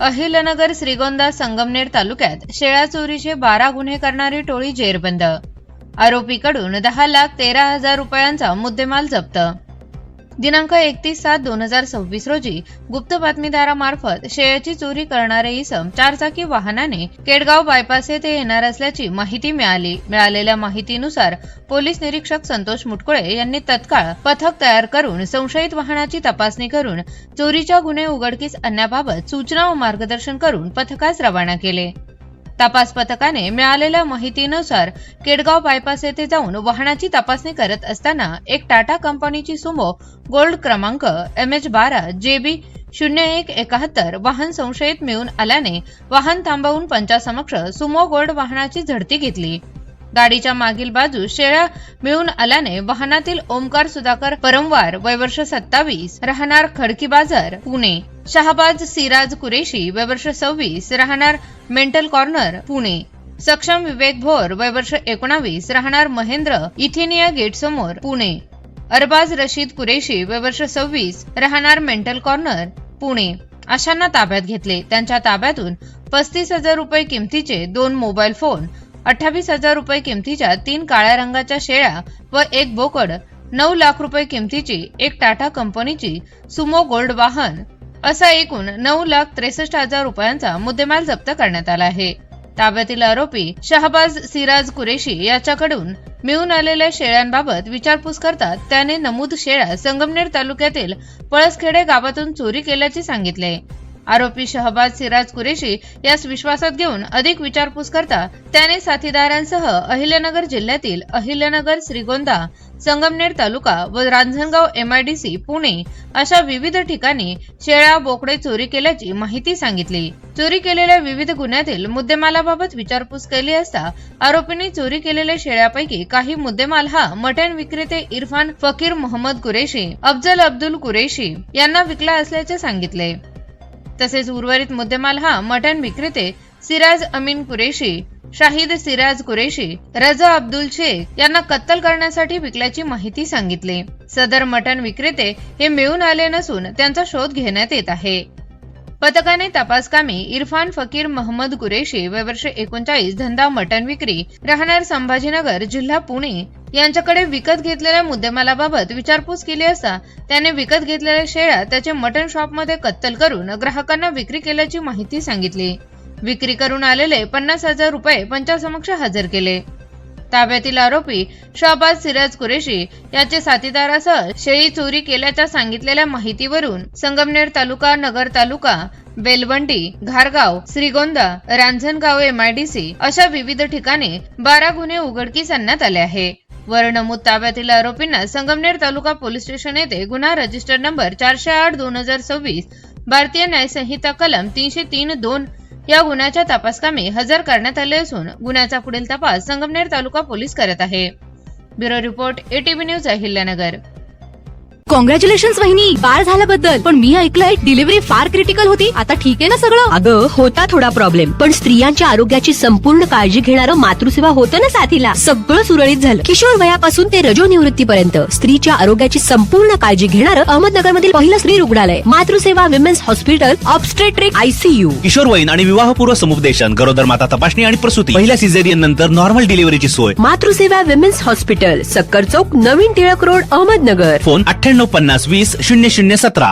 अहिल्यानगर श्रीगोंदा संगमनेर तालुक्यात शेळ्या चोरीचे 12 गुन्हे करणारी टोळी जेरबंद। आरोपीकडून 10,13,000 रुपयांचा मुद्देमाल जप्त। दिनांक 31/7/2026 रोजी गुप्त बातमीदारामार्फत शेळ्याची चोरी करणारे इसम 4 चाकी वाहनाने केडगाव बायपास येथे येणार असल्याची माहिती मिळाली। मिळालेल्या माहितीनुसार पोलीस निरीक्षक संतोष मुटकुळे यांनी तत्काळ पथक तयार करून संशयित वाहनाची तपासणी करून चोरीच्या गुन्हे उघडकीस आणण्याबाबत सूचना व मार्गदर्शन करून पथकास रवाना केले। तपास पथकाने मिळालेल्या माहितीनुसार केडगाव बायपास येथे जाऊन वाहनाची तपासणी करत असताना एक टाटा कंपनीची सुमो गोल्ड क्रमांक MH12 JB 0171 वाहन संशयित मिळून आल्याने वाहन थांबवून पंचासमक्ष सुमो गोल्ड वाहनाची झडती घेतली। गाडीच्या मागील बाजूस शेळ्या मिळून आल्याने वाहनातील ओमकार सुधाकर परमवार वय वर्ष 27 राहणार खडकी बाजार पुणे, शहाबाज सिराज कुरेशी वय वर्ष 26 राहणार मेंटल कॉर्नर पुणे, सक्षम विवेक भोर वय वर्ष 19 राहणार महेंद्र इथेनिया गेट समोर पुणे, अरबाज रशीद कुरेशी वय वर्ष 26 राहणार मेंटल कॉर्नर पुणे अशांना ताब्यात घेतले। त्यांच्या ताब्यातून 35,000 रुपये किमतीचे 2 मोबाईल फोन, 28,000 रुपये किमतीच्या 3 काळ्या रंगाच्या शेळ्या व 1 बोकड, 9 लाख रुपये किमतीची एक टाटा कंपनीची सुमो गोल्ड वाहन असा एकूण 9,63,000 रुपयांचा मुद्देमाल जप्त करण्यात आला आहे। ताब्यातील आरोपी शहाबाज सिराज कुरेशी याच्याकडून मिळून आलेल्या शेळ्यांबाबत विचारपूस करता त्याने नमूद शेळ्या संगमनेर तालुक्यातील पळसखेडे गावातून चोरी केल्याचे सांगितले। आरोपी शहबाज सिराज कुरेशी यास विश्वासात घेऊन अधिक विचारपूस करता त्याने साथीदारांसह अहिल्यानगर जिल्ह्यातील अहिल्यानगर, श्रीगोंदा, संगमनेर तालुका व रांजणगाव MIDC पुणे अशा विविध ठिकाणी शेळ्या बोकडे चोरी केल्याची माहिती सांगितली। चोरी केलेल्या विविध गुन्ह्यातील मुद्देमालाबाबत विचारपूस केली असता आरोपींनी चोरी केलेल्या शेळ्यापैकी काही मुद्देमाल हा मटण विक्रेते इरफान फकीर मोहम्मद कुरेशी, अफजल अब्दुल कुरेशी यांना विकला असल्याचे सांगितले। तसेच उर्वरित मुद्देमाल हा मटण विक्रेते सिराज अमीन कुरेशी, शाहिद सिराज कुरेशी, रजा अब्दुल शेख यांना कत्तल करण्यासाठी विकल्याची माहिती सांगितली। सदर मटण विक्रेते हे मिळून आले नसून त्यांचा शोध घेण्यात येत आहे। पथकाने तपासकामी इरफान फकीर मोहम्मद कुरेशी वय वर्ष 39 धंदा मटण विक्री राहणार संभाजीनगर जिल्हा पुणे यांच्याकडे विकत घेतलेल्या मुद्देमालाबाबत विचारपूस केली असता त्याने विकत घेतलेल्या शेळ्या त्याचे मटण शॉपमध्ये कत्तल करून ग्राहकांना विक्री केल्याची माहिती सांगितली। विक्री करून आलेले 50,000 रुपये पंचासमक्ष हजर केले। ताब्यातील आरोपी शहबाज सिराज कुरेशी याचे साथीदारासह शेळी चोरी केल्याच्या सांगितलेल्या माहितीवरून संगमनेर तालुका, नगर तालुका, बेलवंडी, घारगाव, श्रीगोंदा, रांजणगाव MIDC अशा विविध ठिकाणी 12 गुन्हे उघडकीस आणण्यात आले आहे। वर नमूद ताब्यातील आरोपींना संगमनेर तालुका पोलीस स्टेशन येथे गुन्हा रजिस्टर नंबर 408/2026 भारतीय न्याय संहिता कलम 303(2) या गुन्ह्याच्या तपासकामी हजर करण्यात आले असून गुन्ह्याचा पुढील तपास संगमनेर तालुका पोलीस करत आहे। Bureau report ATV news Ahilyanagar. Congratulations वहिनी, बाळ झाल्याबद्दल। पण मी ऐकलंय डिलिव्हरी फार क्रिटिकल होती। आता ठीक आहे ना सगळं? अगं होता थोडा प्रॉब्लेम, पण स्त्रियांच्या आरोग्याची संपूर्ण काळजी घेणारं मातृसेवा होतं ना साथीला। सगळं सुरळीत झालं। किशोर वयापासून ते रजोनिवृत्तीपर्यंत स्त्रीच्या आरोग्याची संपूर्ण काळजी घेणारं अहमदनगरमधील पहिलं स्त्री रुग्णालय Matruseva women's hospital, obstetric ICU, किशोरवयीन आणि विवाहपूर्व समुपदेशन, गरोदर माता तपासणी आणि प्रसूती, पहिल्या सिझेरियन नंतर नॉर्मल डिलिव्हरीची सोय। मातृसेवा विमेन्स हॉस्पिटल, सक्कर चौक, नवीन टिळक रोड, अहमदनगर। फोन 9850 20 0017।